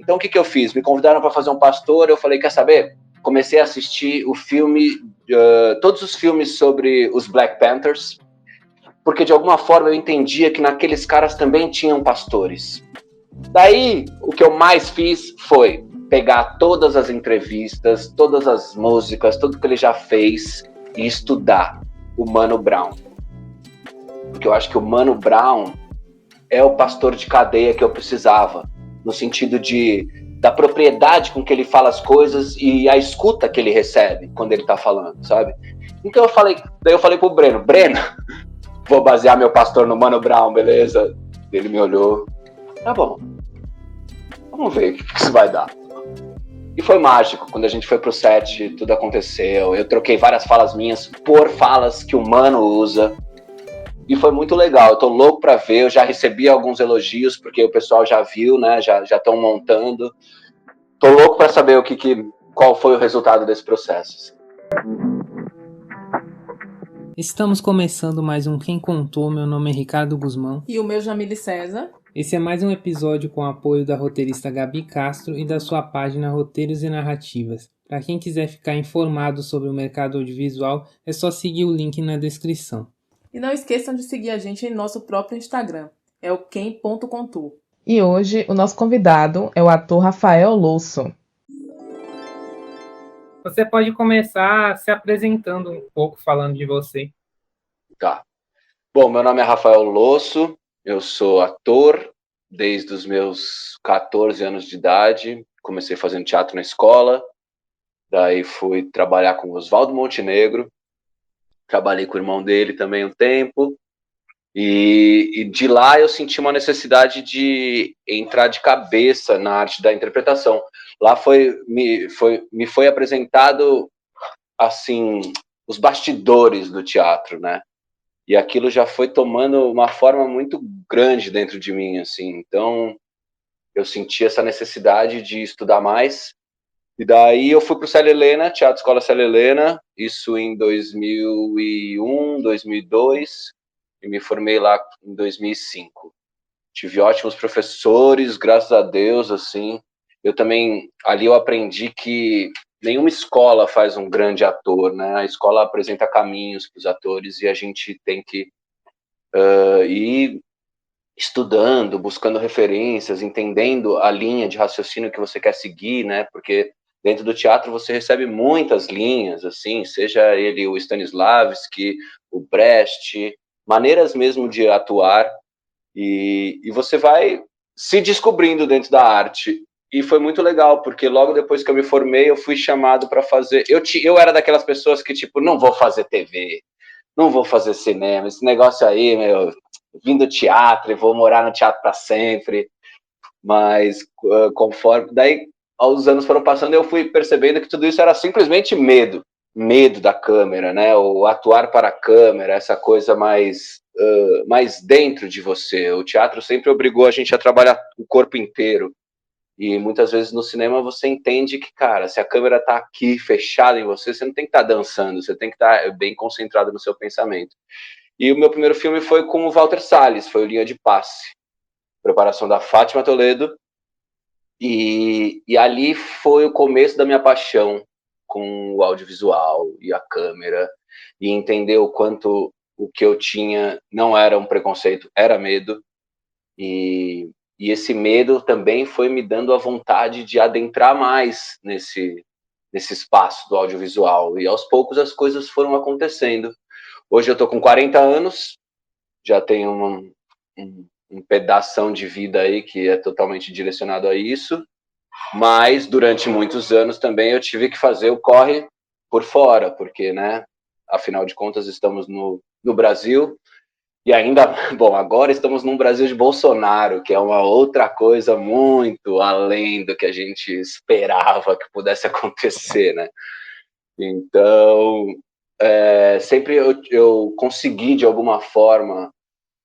Então o que eu fiz? Me convidaram para fazer um pastor, eu falei, quer saber? Comecei a assistir o filme, todos os filmes sobre os Black Panthers, porque de alguma forma eu entendia que naqueles caras também tinham pastores. Daí, o que eu mais fiz foi pegar todas as entrevistas, todas as músicas, tudo que ele já fez e estudar o Mano Brown. Porque eu acho que o Mano Brown é o pastor de cadeia que eu precisava, no sentido da propriedade com que ele fala as coisas e a escuta que ele recebe quando ele tá falando, sabe? Então daí eu falei pro Breno, vou basear meu pastor no Mano Brown, beleza? Ele me olhou, tá bom, vamos ver o que isso vai dar. E foi mágico, quando a gente foi pro set, tudo aconteceu, eu troquei várias falas minhas por falas que o Mano usa, e foi muito legal, eu tô louco pra ver, eu já recebi alguns elogios, porque o pessoal já viu, né, já estão montando, tô louco pra saber qual foi o resultado desse processo. Estamos começando mais um Quem Contou, meu nome é Ricardo Guzmão. E o meu Jamile César. Esse é mais um episódio com o apoio da roteirista Gabi Castro e da sua página Roteiros e Narrativas. Para quem quiser ficar informado sobre o mercado audiovisual, é só seguir o link na descrição. E não esqueçam de seguir a gente em nosso próprio Instagram, é o quem.contou. E hoje o nosso convidado é o ator Rafael Losso. Você pode começar se apresentando um pouco, falando de você. Tá. Bom, meu nome é Rafael Losso, eu sou ator desde os meus 14 anos de idade, comecei fazendo teatro na escola, daí fui trabalhar com o Oswaldo Montenegro, trabalhei com o irmão dele também um tempo, e de lá eu senti uma necessidade de entrar de cabeça na arte da interpretação. Lá me foi apresentado, assim, os bastidores do teatro, né? E aquilo já foi tomando uma forma muito grande dentro de mim, assim. Então, eu senti essa necessidade de estudar mais. E daí eu fui para o Célia Helena, Teatro Escola Célia Helena, isso em 2001, 2002, e me formei lá em 2005. Tive ótimos professores, graças a Deus, assim. Ali eu aprendi que nenhuma escola faz um grande ator, né? A escola apresenta caminhos para os atores e a gente tem que ir estudando, buscando referências, entendendo a linha de raciocínio que você quer seguir, né? Porque dentro do teatro você recebe muitas linhas, assim, seja ele o Stanislavski, o Brecht, maneiras mesmo de atuar, e você vai se descobrindo dentro da arte. E foi muito legal, porque logo depois que eu me formei, eu fui chamado para fazer... Eu era daquelas pessoas que, tipo, não vou fazer TV, não vou fazer cinema, esse negócio aí, meu, vim do teatro e vou morar no teatro para sempre. Mas conforme... Daí, aos anos foram passando, eu fui percebendo que tudo isso era simplesmente medo da câmera, né? O atuar para a câmera, essa coisa mais dentro de você. O teatro sempre obrigou a gente a trabalhar o corpo inteiro. E muitas vezes no cinema você entende que, cara, se a câmera tá aqui fechada em você, você não tem que estar dançando, você tem que estar bem concentrado no seu pensamento. E o meu primeiro filme foi com o Walter Salles, foi o Linha de Passe, preparação da Fátima Toledo, e ali foi o começo da minha paixão com o audiovisual e a câmera, e entender o quanto o que eu tinha não era um preconceito, era medo, e esse medo também foi me dando a vontade de adentrar mais nesse espaço do audiovisual, e aos poucos as coisas foram acontecendo. Hoje eu tô com 40 anos, já tenho um pedação de vida aí que é totalmente direcionado a isso, mas durante muitos anos também eu tive que fazer o corre por fora, porque, né, afinal de contas estamos no Brasil, e ainda, bom, agora estamos num Brasil de Bolsonaro, que é uma outra coisa muito além do que a gente esperava que pudesse acontecer, né? Então, sempre eu consegui, de alguma forma,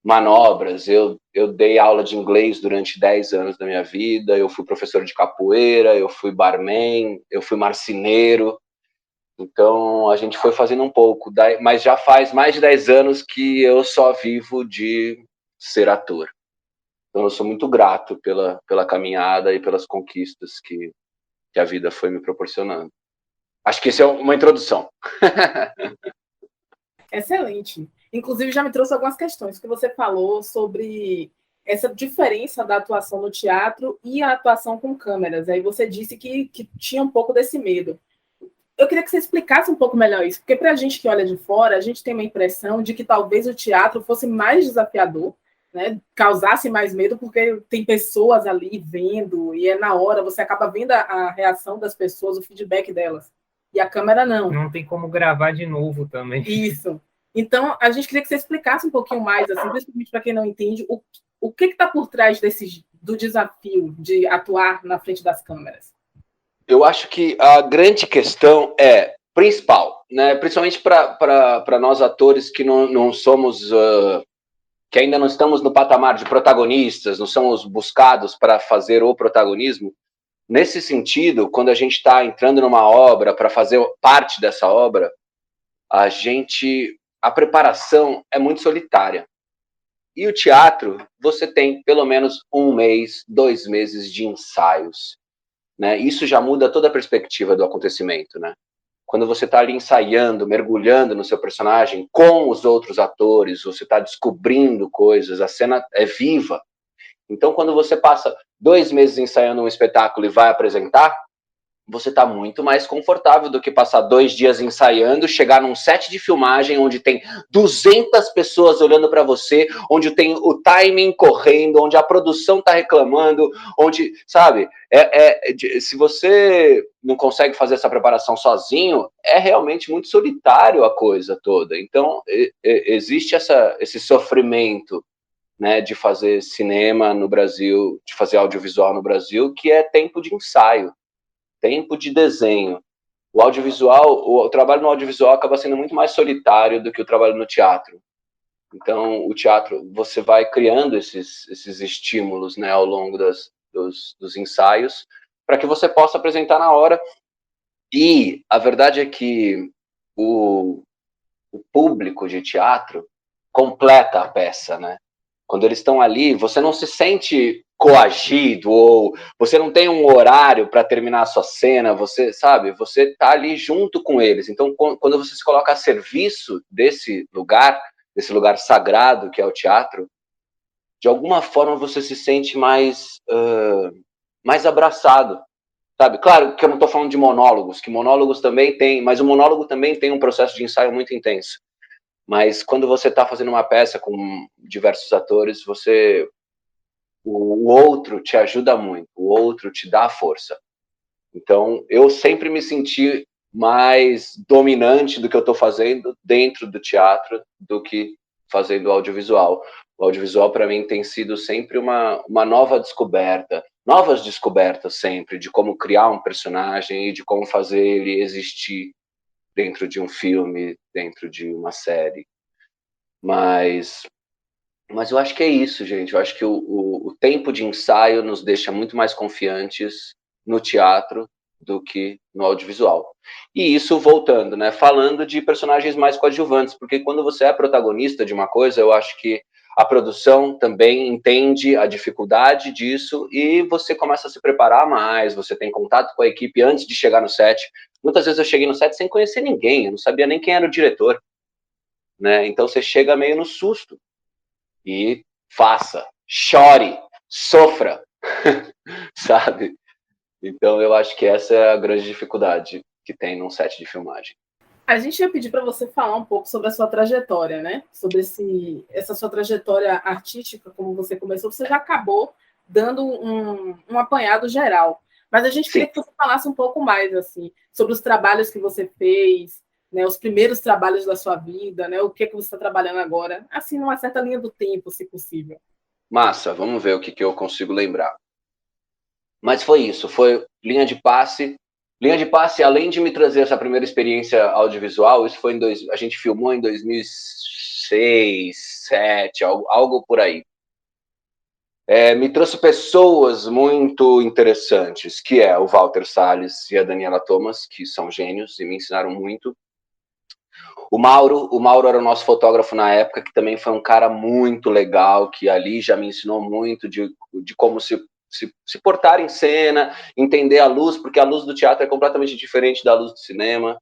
manobras. Eu dei aula de inglês durante 10 anos da minha vida, eu fui professor de capoeira, eu fui barman, eu fui marceneiro. Então, a gente foi fazendo um pouco, mas já faz mais de 10 anos que eu só vivo de ser ator. Então eu sou muito grato pela caminhada e pelas conquistas que a vida foi me proporcionando. Acho que isso é uma introdução. Excelente. Inclusive, já me trouxe algumas questões que você falou sobre essa diferença da atuação no teatro e a atuação com câmeras. Aí você disse que tinha um pouco desse medo. Eu queria que você explicasse um pouco melhor isso, porque para a gente que olha de fora, a gente tem uma impressão de que talvez o teatro fosse mais desafiador, né? Causasse mais medo, porque tem pessoas ali vendo, e é na hora, você acaba vendo a reação das pessoas, o feedback delas. E a câmera não. Não tem como gravar de novo também. Isso. Então, a gente queria que você explicasse um pouquinho mais, assim, principalmente para quem não entende, o que está por trás do desafio de atuar na frente das câmeras. Eu acho que a grande questão principal, né? Principalmente para nós atores que não somos, que ainda não estamos no patamar de protagonistas, não somos buscados para fazer o protagonismo. Nesse sentido, quando a gente está entrando numa obra para fazer parte dessa obra, a preparação é muito solitária. E o teatro, você tem pelo menos 1 mês, 2 meses de ensaios, né? Isso já muda toda a perspectiva do acontecimento, né? Quando você está ali ensaiando, mergulhando no seu personagem com os outros atores, você está descobrindo coisas, a cena é viva. Então, quando você passa 2 meses ensaiando um espetáculo e vai apresentar, você está muito mais confortável do que passar 2 dias ensaiando, chegar num set de filmagem onde tem 200 pessoas olhando para você, onde tem o timing correndo, onde a produção está reclamando, onde, sabe, se você não consegue fazer essa preparação sozinho, é realmente muito solitário a coisa toda. Então, existe esse sofrimento, né, de fazer cinema no Brasil, de fazer audiovisual no Brasil, que é tempo de ensaio, tempo de desenho. O audiovisual, o trabalho no audiovisual acaba sendo muito mais solitário do que o trabalho no teatro. Então, o teatro, você vai criando esses estímulos, né, ao longo dos ensaios, para que você possa apresentar na hora. E a verdade é que o público de teatro completa a peça, né? Quando eles estão ali, você não se sente coagido, ou você não tem um horário para terminar a sua cena, você, sabe, você está ali junto com eles. Então, quando você se coloca a serviço desse lugar sagrado que é o teatro, de alguma forma você se sente mais abraçado, sabe? Claro que eu não estou falando de monólogos, que monólogos também tem, mas o monólogo também tem um processo de ensaio muito intenso. Mas quando você está fazendo uma peça com diversos atores, o outro te ajuda muito, o outro te dá força. Então, eu sempre me senti mais dominante do que eu estou fazendo dentro do teatro do que fazendo audiovisual. O audiovisual, para mim, tem sido sempre uma nova descoberta, novas descobertas sempre, de como criar um personagem e de como fazer ele existir dentro de um filme, dentro de uma série. Mas eu acho que é isso, gente. Eu acho que o tempo de ensaio nos deixa muito mais confiantes no teatro do que no audiovisual. E isso voltando, né? Falando de personagens mais coadjuvantes, porque quando você é protagonista de uma coisa, eu acho que a produção também entende a dificuldade disso e você começa a se preparar mais, você tem contato com a equipe antes de chegar no set. Muitas vezes eu cheguei no set sem conhecer ninguém, eu não sabia nem quem era o diretor, né? Então você chega meio no susto. E faça, chore, sofra, sabe? Então eu acho que essa é a grande dificuldade que tem num set de filmagem. A gente ia pedir para você falar um pouco sobre a sua trajetória, né? Sobre essa sua trajetória artística, como você começou, você já acabou dando um apanhado geral. Mas a gente queria que você falasse um pouco mais, assim, sobre os trabalhos que você fez, né, os primeiros trabalhos da sua vida, né, o que você está trabalhando agora, assim, numa certa linha do tempo, se possível. Massa, vamos ver o que eu consigo lembrar. Mas foi isso, foi linha de passe. Linha de passe, além de me trazer essa primeira experiência audiovisual, isso foi a gente filmou em 2006, 2007, algo por aí. Me trouxe pessoas muito interessantes, que é o Walter Salles e a Daniela Thomas, que são gênios e me ensinaram muito. O Mauro era o nosso fotógrafo na época, que também foi um cara muito legal, que ali já me ensinou muito de como se portar em cena, entender a luz, porque a luz do teatro é completamente diferente da luz do cinema.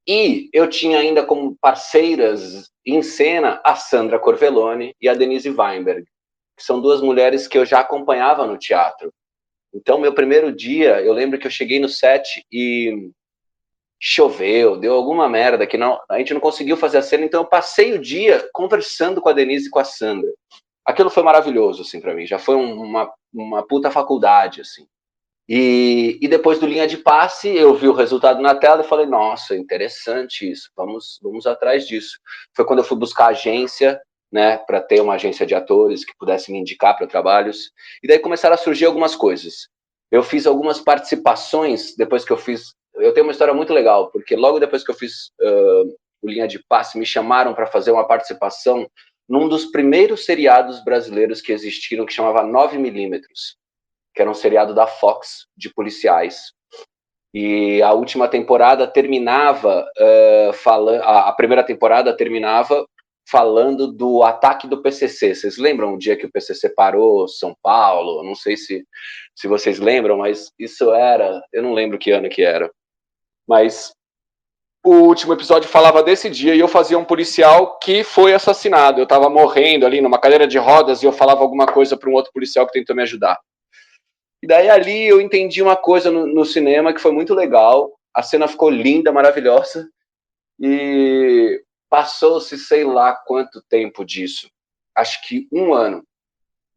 E eu tinha ainda como parceiras em cena a Sandra Corvelloni e a Denise Weinberg, que são duas mulheres que eu já acompanhava no teatro. Então, meu primeiro dia, eu lembro que eu cheguei no set e choveu, deu alguma merda, que não, a gente não conseguiu fazer a cena, então eu passei o dia conversando com a Denise e com a Sandra. Aquilo foi maravilhoso, assim, para mim, já foi uma puta faculdade, assim. E depois do linha de passe, eu vi o resultado na tela e falei, nossa, interessante isso, vamos atrás disso. Foi quando eu fui buscar a agência, né, para ter uma agência de atores que pudesse me indicar para trabalhos, e daí começaram a surgir algumas coisas. Eu fiz algumas participações, depois que eu tenho uma história muito legal, porque logo depois que eu fiz o linha de passe, me chamaram para fazer uma participação num dos primeiros seriados brasileiros que existiram, que chamava 9mm, que era um seriado da Fox, de policiais. E a última temporada terminava a primeira temporada terminava falando do ataque do PCC. Vocês lembram o dia que o PCC parou São Paulo? Não sei se vocês lembram, mas isso era... Eu não lembro que ano que era. Mas o último episódio falava desse dia e eu fazia um policial que foi assassinado. Eu estava morrendo ali numa cadeira de rodas e eu falava alguma coisa para um outro policial que tentou me ajudar. E daí ali eu entendi uma coisa no cinema que foi muito legal. A cena ficou linda, maravilhosa. E passou-se sei lá quanto tempo disso. Acho que 1 ano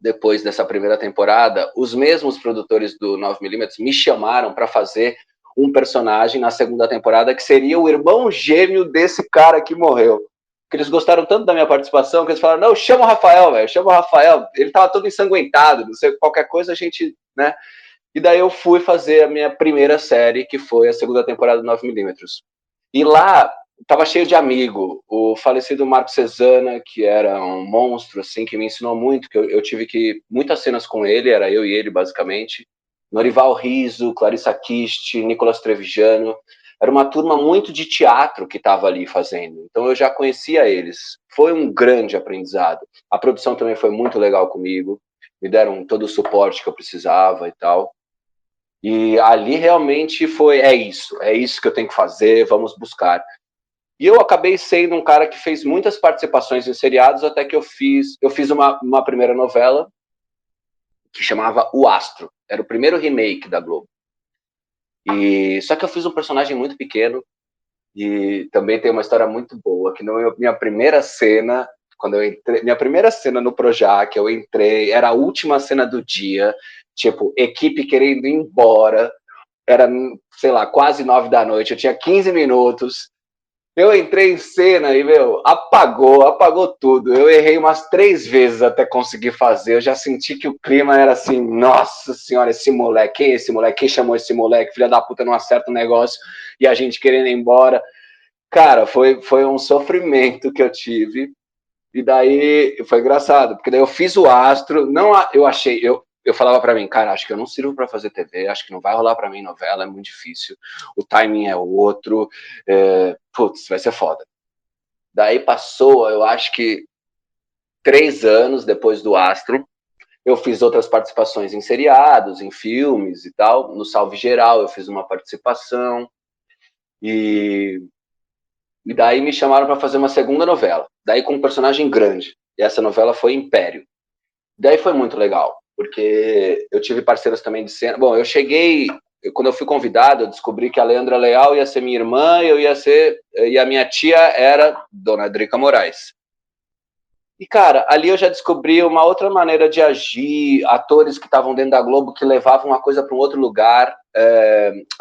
depois dessa primeira temporada, os mesmos produtores do 9mm me chamaram para fazer um personagem na segunda temporada que seria o irmão gêmeo desse cara que morreu. Porque eles gostaram tanto da minha participação que eles falaram, não, chama o Rafael, velho, chama o Rafael. Ele tava todo ensanguentado, não sei, qualquer coisa a gente, né? E daí eu fui fazer a minha primeira série, que foi a segunda temporada do 9mm. E lá tava cheio de amigo. O falecido Marco Cesana, que era um monstro, assim, que me ensinou muito, que eu tive muitas cenas com ele, era eu e ele, basicamente. Norival Riso, Clarissa Kist, Nicolas Trevigiano. Era uma turma muito de teatro que estava ali fazendo. Então eu já conhecia eles. Foi um grande aprendizado. A produção também foi muito legal comigo. Me deram todo o suporte que eu precisava e tal. E ali realmente é isso que eu tenho que fazer, vamos buscar. E eu acabei sendo um cara que fez muitas participações em seriados, até que eu fiz uma primeira novela que chamava O Astro. Era o primeiro remake da Globo. Só que eu fiz um personagem muito pequeno e também tem uma história muito boa, que minha primeira cena, minha primeira cena no Projac, eu entrei, era a última cena do dia, tipo, equipe querendo ir embora, era, sei lá, quase 9 da noite, eu tinha 15 minutos, eu entrei em cena e, apagou tudo. Eu errei umas 3 vezes até conseguir fazer. Eu já senti que o clima era assim, nossa senhora, esse moleque, quem é esse moleque? Quem chamou esse moleque? Filha da puta, não acerta o negócio e a gente querendo ir embora. Cara, foi um sofrimento que eu tive. E daí foi engraçado, porque daí eu fiz o Astro, eu falava pra mim, cara, acho que eu não sirvo pra fazer TV, acho que não vai rolar pra mim novela, é muito difícil, o timing é outro, putz, vai ser foda. Daí passou, eu acho que 3 anos depois do Astro, eu fiz outras participações em seriados, em filmes e tal, no Salve Geral eu fiz uma participação, e daí me chamaram pra fazer uma segunda novela, daí com um personagem grande, e essa novela foi Império. Daí foi muito legal, porque eu tive parceiros também de cena. Bom, quando eu fui convidado, eu descobri que a Leandra Leal ia ser minha irmã, e a minha tia era Dona Drica Moraes. E, cara, ali eu já descobri uma outra maneira de agir, atores que estavam dentro da Globo que levavam uma coisa para um outro lugar.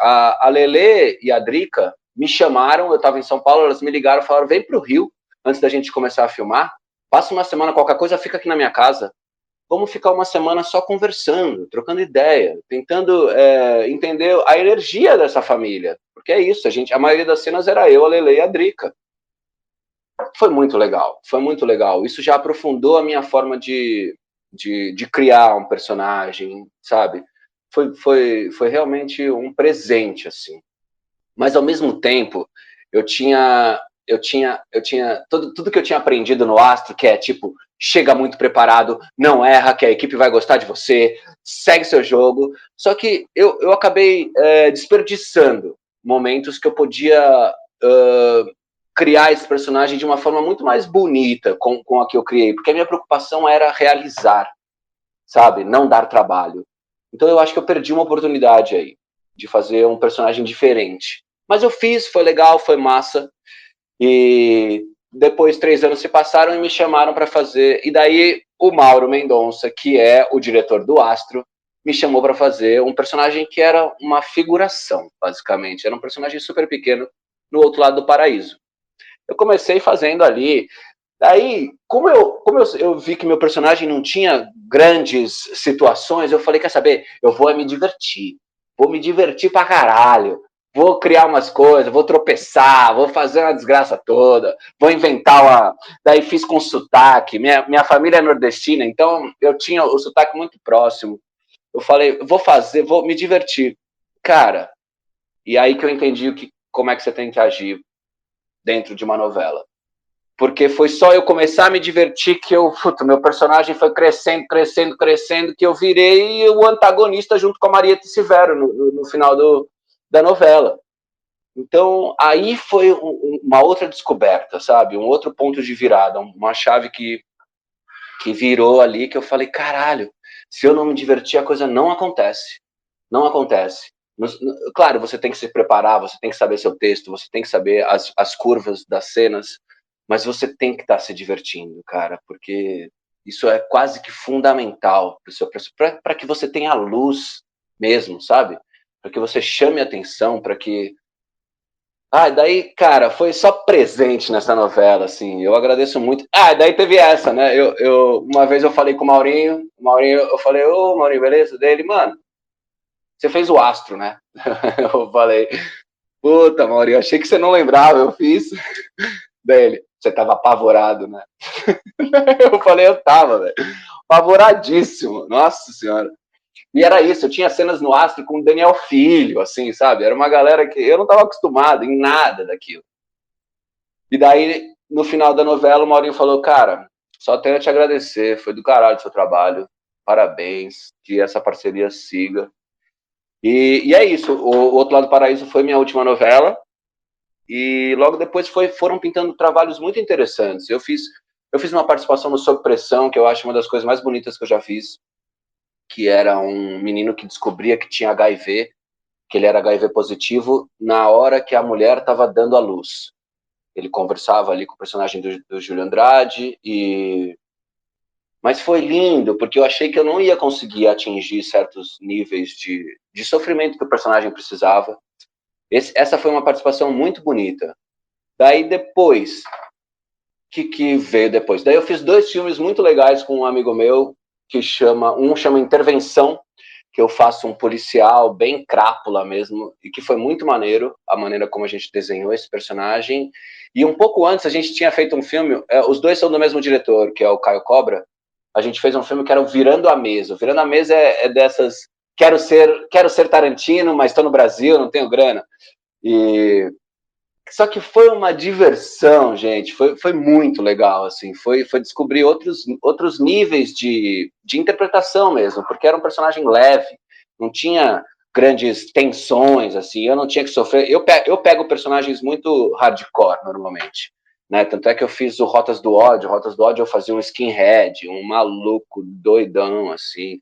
A Lelê e a Drica me chamaram, eu estava em São Paulo, elas me ligaram e falaram, vem para o Rio, antes da gente começar a filmar, passa uma semana, qualquer coisa, fica aqui na minha casa. Vamos ficar uma semana só conversando, trocando ideia, tentando entender a energia dessa família. Porque é isso, a maioria das cenas era eu, a Lele e a Drica. Foi muito legal, foi muito legal. Isso já aprofundou a minha forma de criar um personagem, sabe? Foi realmente um presente, assim. Mas, ao mesmo tempo, eu tinha tudo que eu tinha aprendido no Astro, que é tipo, chega muito preparado, não erra, que a equipe vai gostar de você, segue seu jogo. Só que eu acabei desperdiçando momentos que eu podia criar esse personagem de uma forma muito mais bonita com a que eu criei, porque a minha preocupação era realizar, sabe? Não dar trabalho. Então eu acho que eu perdi uma oportunidade aí de fazer um personagem diferente. Mas eu fiz, foi legal, foi massa. E depois 3 anos se passaram e me chamaram para fazer. E daí o Mauro Mendonça, que é o diretor do Astro, me chamou para fazer um personagem que era uma figuração, basicamente. Era um personagem super pequeno no outro lado do paraíso. Eu comecei fazendo ali. Daí, como eu vi que meu personagem não tinha grandes situações, eu falei, quer saber? Eu vou me divertir. Vou me divertir pra caralho. Vou criar umas coisas, vou tropeçar, vou fazer uma desgraça toda, vou inventar uma... Daí fiz com sotaque. Minha família é nordestina, então eu tinha o sotaque muito próximo. Eu falei, vou me divertir. Cara, e aí que eu entendi como é que você tem que agir dentro de uma novela. Porque foi só eu começar a me divertir que meu personagem foi crescendo, que eu virei o antagonista junto com a Marieta Severo no final da novela. Então, aí foi uma outra descoberta, sabe? Um outro ponto de virada, uma chave que virou ali, que eu falei, caralho, se eu não me divertir, a coisa não acontece. Não acontece. Claro, você tem que se preparar, você tem que saber seu texto, você tem que saber as curvas das cenas, mas você tem que estar se divertindo, cara, porque isso é quase que fundamental para que você tenha luz mesmo, sabe? Para que você chame atenção, para que... daí, cara, foi só presente nessa novela, assim, eu agradeço muito. Daí teve essa, né? Uma vez eu falei com o Maurinho, eu falei, ô, Maurinho, beleza? Dele, mano, você fez o Astro, né? Eu falei, puta, Maurinho, achei que você não lembrava, eu fiz. Dele, você tava apavorado, né? Eu falei, eu tava, velho. Apavoradíssimo, nossa senhora. E era isso, eu tinha cenas no Astro com o Daniel Filho, assim, sabe? Era uma galera que eu não tava acostumado em nada daquilo. E daí, no final da novela, o Maurinho falou, cara, só tenho a te agradecer, foi do caralho o seu trabalho, parabéns, que essa parceria siga. E é isso, o Outro Lado do Paraíso foi minha última novela, e logo depois foram pintando trabalhos muito interessantes. Eu fiz uma participação no Sob Pressão, que eu acho uma das coisas mais bonitas que eu já fiz, que era um menino que descobria que tinha HIV, que ele era HIV positivo, na hora que a mulher estava dando à luz. Ele conversava ali com o personagem do Júlio Andrade, mas foi lindo, porque eu achei que eu não ia conseguir atingir certos níveis de sofrimento que o personagem precisava. Essa foi uma participação muito bonita. Daí depois, que veio depois? Daí eu fiz 2 filmes muito legais com um amigo meu, um chama Intervenção, que eu faço um policial bem crápula mesmo, e que foi muito maneiro, a maneira como a gente desenhou esse personagem. E um pouco antes a gente tinha feito um filme, os 2 são do mesmo diretor, que é o Caio Cobra. A gente fez um filme que era o Virando a Mesa. O Virando a Mesa é dessas, quero ser Tarantino, mas estou no Brasil, não tenho grana. Só que foi uma diversão, gente, foi muito legal, assim, foi descobrir outros níveis de interpretação mesmo, porque era um personagem leve, não tinha grandes tensões, assim, eu não tinha que sofrer, eu pego personagens muito hardcore, normalmente, né, tanto é que eu fiz o Rotas do Ódio eu fazia um skinhead, um maluco doidão, assim,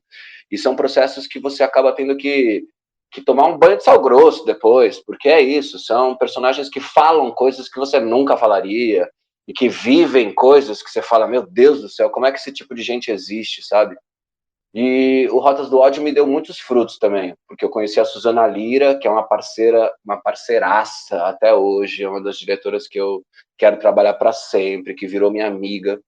e são processos que você acaba tendo que tomar um banho de sal grosso depois, porque é isso, são personagens que falam coisas que você nunca falaria, e que vivem coisas que você fala, meu Deus do céu, como é que esse tipo de gente existe, sabe? E o Rotas do Ódio me deu muitos frutos também, porque eu conheci a Suzana Lira, que é uma parceiraça até hoje, é uma das diretoras que eu quero trabalhar para sempre, que virou minha amiga,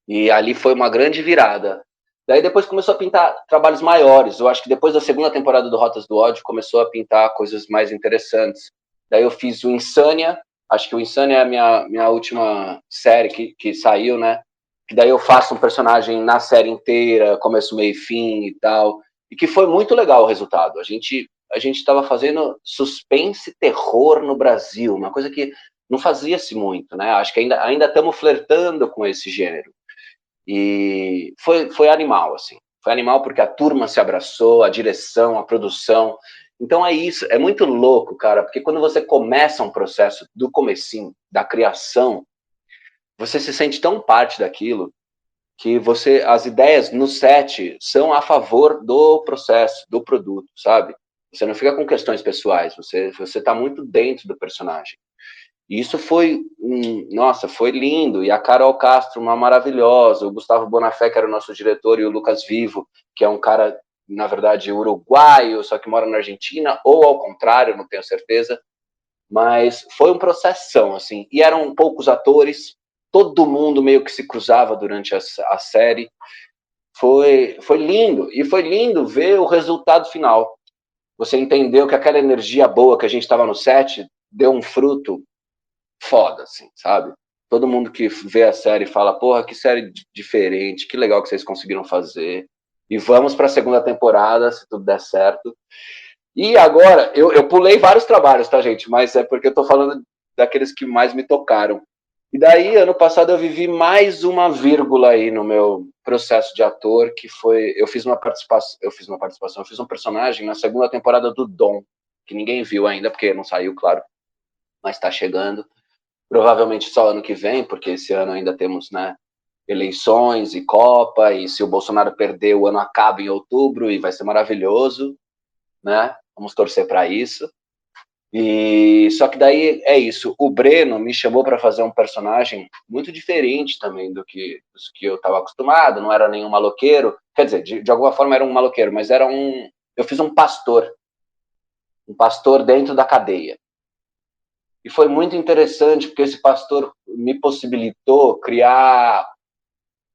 e ali foi uma grande virada. Daí depois começou a pintar trabalhos maiores. Eu acho que depois da segunda temporada do Rotas do Ódio começou a pintar coisas mais interessantes. Daí eu fiz o Insânia. Acho que o Insânia é a minha última série que saiu, né? Que daí eu faço um personagem na série inteira, começo, meio e fim e tal. E que foi muito legal o resultado. A gente a gente estava fazendo suspense e terror no Brasil, uma coisa que não fazia-se muito, né? Acho que ainda estamos flertando com esse gênero. E foi animal, assim. Foi animal porque a turma se abraçou, a direção, a produção. Então é isso, é muito louco, cara, porque quando você começa um processo do comecinho, da criação, você se sente tão parte daquilo que as ideias no set são a favor do processo, do produto, sabe? Você não fica com questões pessoais, você tá muito dentro do personagem. E isso nossa, foi lindo. E a Carol Castro, uma maravilhosa. O Gustavo Bonafé, que era o nosso diretor, e o Lucas Vivo, que é um cara, na verdade, uruguaio, só que mora na Argentina, ou ao contrário, não tenho certeza. Mas foi um processão, assim. E eram poucos atores, todo mundo meio que se cruzava durante a série. Foi lindo. E foi lindo ver o resultado final. Você entendeu que aquela energia boa que a gente estava no set deu um fruto foda, assim, sabe? Todo mundo que vê a série fala, porra, que série diferente, que legal que vocês conseguiram fazer. E vamos para a segunda temporada, se tudo der certo. E agora, eu pulei vários trabalhos, tá, gente? Mas é porque eu tô falando daqueles que mais me tocaram. E daí, ano passado, eu vivi mais uma vírgula aí no meu processo de ator, que foi, eu fiz um personagem na segunda temporada do Dom, que ninguém viu ainda, porque não saiu, claro, mas tá chegando. Provavelmente só ano que vem, porque esse ano ainda temos, né, eleições e Copa, e se o Bolsonaro perder, o ano acaba em outubro e vai ser maravilhoso, né? Vamos torcer para isso. E só que daí é isso. O Breno me chamou para fazer um personagem muito diferente também dos que eu estava acostumado. Não era nenhum maloqueiro, quer dizer, de alguma forma era um maloqueiro, mas eu fiz um pastor dentro da cadeia. E foi muito interessante, porque esse pastor me possibilitou criar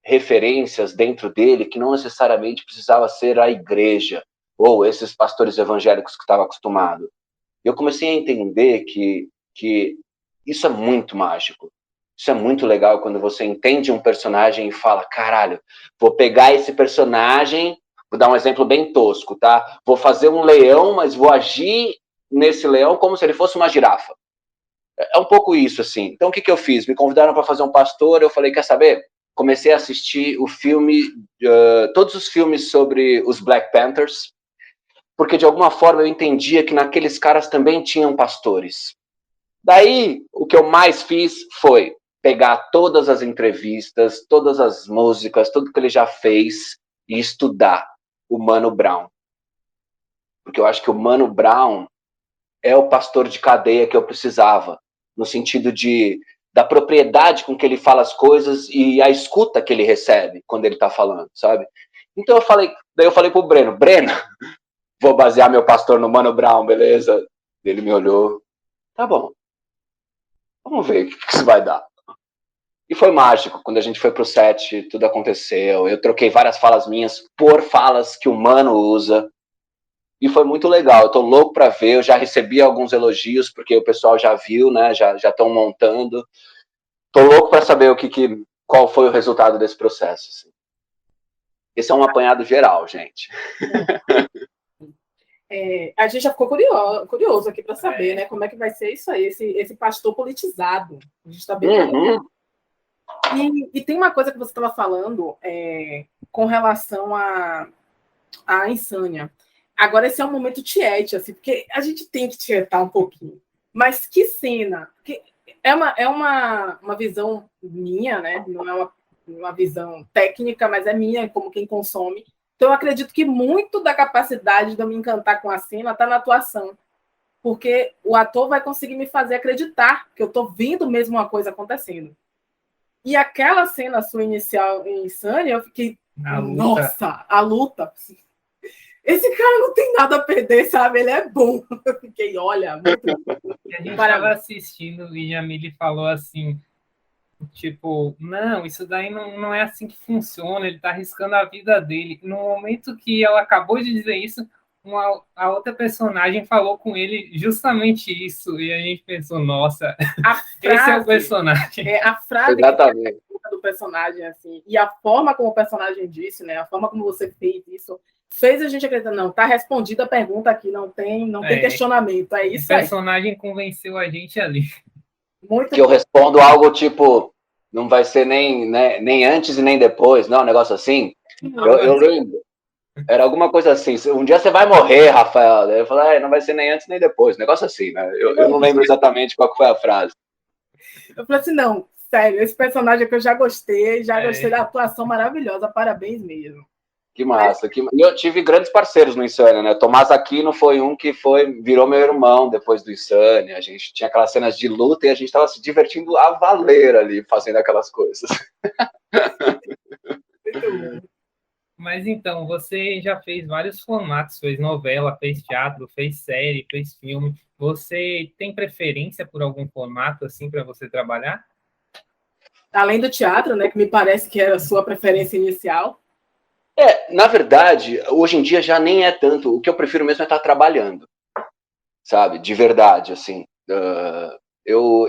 referências dentro dele que não necessariamente precisava ser a igreja ou esses pastores evangélicos que estava acostumado. Eu comecei a entender que isso é muito mágico. Isso é muito legal quando você entende um personagem e fala, caralho, vou pegar esse personagem, vou dar um exemplo bem tosco, tá? Vou fazer um leão, mas vou agir nesse leão como se ele fosse uma girafa. É um pouco isso, assim. Então, o que eu fiz? Me convidaram para fazer um pastor, eu falei, quer saber? Comecei a assistir todos os filmes sobre os Black Panthers, porque de alguma forma eu entendia que naqueles caras também tinham pastores. Daí, o que eu mais fiz foi pegar todas as entrevistas, todas as músicas, tudo que ele já fez e estudar o Mano Brown. Porque eu acho que o Mano Brown é o pastor de cadeia que eu precisava, no sentido da propriedade com que ele fala as coisas e a escuta que ele recebe quando ele está falando, sabe? Então daí eu falei pro Breno, vou basear meu pastor no Mano Brown, beleza? Ele me olhou, tá bom, vamos ver o que isso vai dar. E foi mágico, quando a gente foi pro set, tudo aconteceu, eu troquei várias falas minhas por falas que o Mano usa, e foi muito legal, eu tô louco para ver, eu já recebi alguns elogios, porque o pessoal já viu, né, já estão montando. Tô louco para saber qual foi o resultado desse processo. Assim. Esse é um apanhado geral, gente. A gente já ficou curioso aqui para saber, né, como é que vai ser isso aí, esse pastor politizado. A gente está bem e tem uma coisa que você estava falando com relação à insânia. Agora, esse é um momento tiete, assim, porque a gente tem que tietar um pouquinho. Mas que cena! Porque é uma visão minha, né? Não é uma visão técnica, mas é minha, como quem consome. Então, eu acredito que muito da capacidade de eu me encantar com a cena está na atuação. Porque o ator vai conseguir me fazer acreditar que eu estou vendo mesmo uma coisa acontecendo. E aquela cena sua inicial em Insânia, eu fiquei... Nossa, a luta... Esse cara não tem nada a perder, sabe? Ele é bom. Eu fiquei, olha, muito... E a gente estava assistindo e a Jamile falou assim, tipo, não, isso daí não é assim que funciona, ele está arriscando a vida dele. No momento que ela acabou de dizer isso, a outra personagem falou com ele justamente isso, e a gente pensou, nossa, esse é o personagem. A frase do personagem, assim, e a forma como o personagem disse, né? A forma como você fez isso, fez a gente acreditar, não, tá respondida a pergunta aqui, não tem questionamento, é isso aí. O personagem convenceu a gente ali. Muito que eu respondo algo tipo, não vai ser nem antes e nem depois, não, um negócio assim. Eu lembro. Era alguma coisa assim, um dia você vai morrer, Rafael. Eu falei, não vai ser nem antes nem depois, um negócio assim, né? Eu não lembro exatamente qual foi a frase. Eu falei assim, não, sério, esse personagem aqui eu já gostei da atuação maravilhosa, parabéns mesmo. Que massa. E eu tive grandes parceiros no Insânia, né? Tomás Aquino foi um que virou meu irmão depois do Insânia. A gente tinha aquelas cenas de luta e a gente estava se divertindo a valer ali, fazendo aquelas coisas. Muito bom. Mas então, você já fez vários formatos, fez novela, fez teatro, fez série, fez filme. Você tem preferência por algum formato assim para você trabalhar? Além do teatro, né, que me parece que era a sua preferência inicial. Na verdade, hoje em dia já nem é tanto. O que eu prefiro mesmo é estar trabalhando, sabe? De verdade, assim. Eu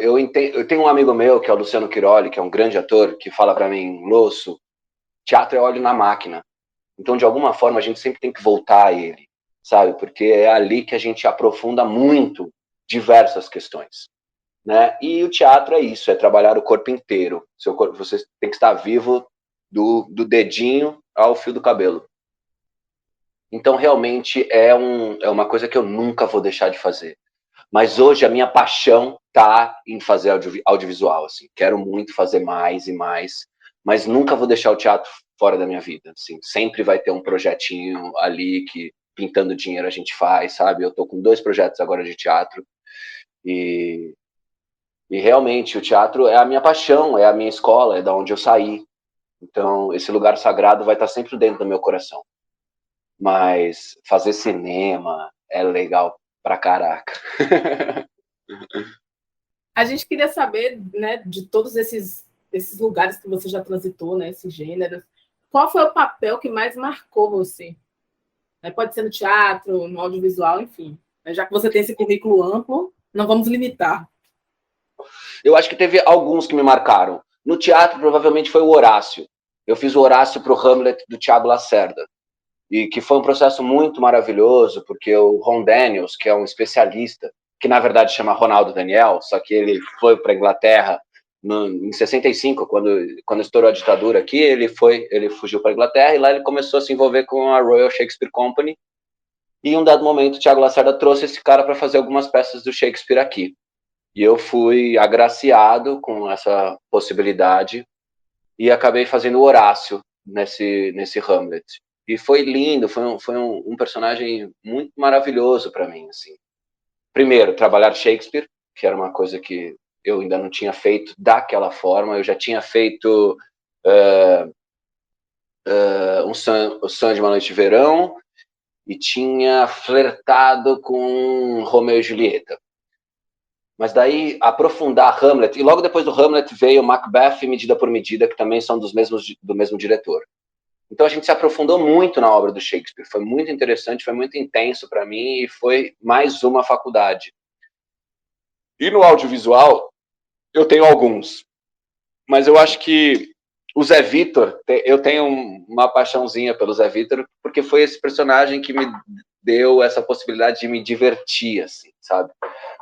tenho um amigo meu, que é o Luciano Quiroli, que é um grande ator, que fala para mim, Losso, teatro é óleo na máquina. Então, de alguma forma, a gente sempre tem que voltar a ele, sabe? Porque é ali que a gente aprofunda muito diversas questões, né? E o teatro é isso, é trabalhar o corpo inteiro. Seu corpo, você tem que estar vivo do dedinho ao fio do cabelo. Então, realmente, é uma coisa que eu nunca vou deixar de fazer. Mas hoje a minha paixão tá em fazer audiovisual, assim. Quero muito fazer mais e mais, mas nunca vou deixar o teatro fora da minha vida, assim. Sempre vai ter um projetinho ali que, pintando dinheiro, a gente faz, sabe? Eu tô com 2 projetos agora de teatro e realmente o teatro é a minha paixão, é a minha escola, é da onde eu saí. Então, esse lugar sagrado vai estar sempre dentro do meu coração. Mas fazer cinema é legal pra caraca. A gente queria saber, né, de todos esses lugares que você já transitou, né, esses gêneros, qual foi o papel que mais marcou você? Pode ser no teatro, no audiovisual, enfim. Já que você tem esse currículo amplo, não vamos limitar. Eu acho que teve alguns que me marcaram. No teatro, provavelmente foi o Horácio. Eu fiz o Horácio para o Hamlet do Thiago Lacerda. E que foi um processo muito maravilhoso, porque o Ron Daniels, que é um especialista, que na verdade chama Ronaldo Daniel, só que ele foi para a Inglaterra em 65, quando estourou a ditadura aqui, ele fugiu para a Inglaterra e lá ele começou a se envolver com a Royal Shakespeare Company. E em um dado momento, o Thiago Lacerda trouxe esse cara para fazer algumas peças do Shakespeare aqui. E eu fui agraciado com essa possibilidade e acabei fazendo o Horácio nesse Hamlet. E foi lindo, foi um personagem muito maravilhoso para mim, assim. Primeiro, trabalhar Shakespeare, que era uma coisa que eu ainda não tinha feito daquela forma. Eu já tinha feito O Sonho de uma Noite de Verão e tinha flertado com Romeu e Julieta. Mas daí, aprofundar Hamlet, e logo depois do Hamlet veio Macbeth e Medida por Medida, que também são do mesmo diretor. Então a gente se aprofundou muito na obra do Shakespeare, foi muito interessante, foi muito intenso para mim e foi mais uma faculdade. E no audiovisual, eu tenho alguns, mas eu acho que o Zé Vitor, eu tenho uma paixãozinha pelo Zé Vitor, porque foi esse personagem que me deu essa possibilidade de me divertir, assim, sabe?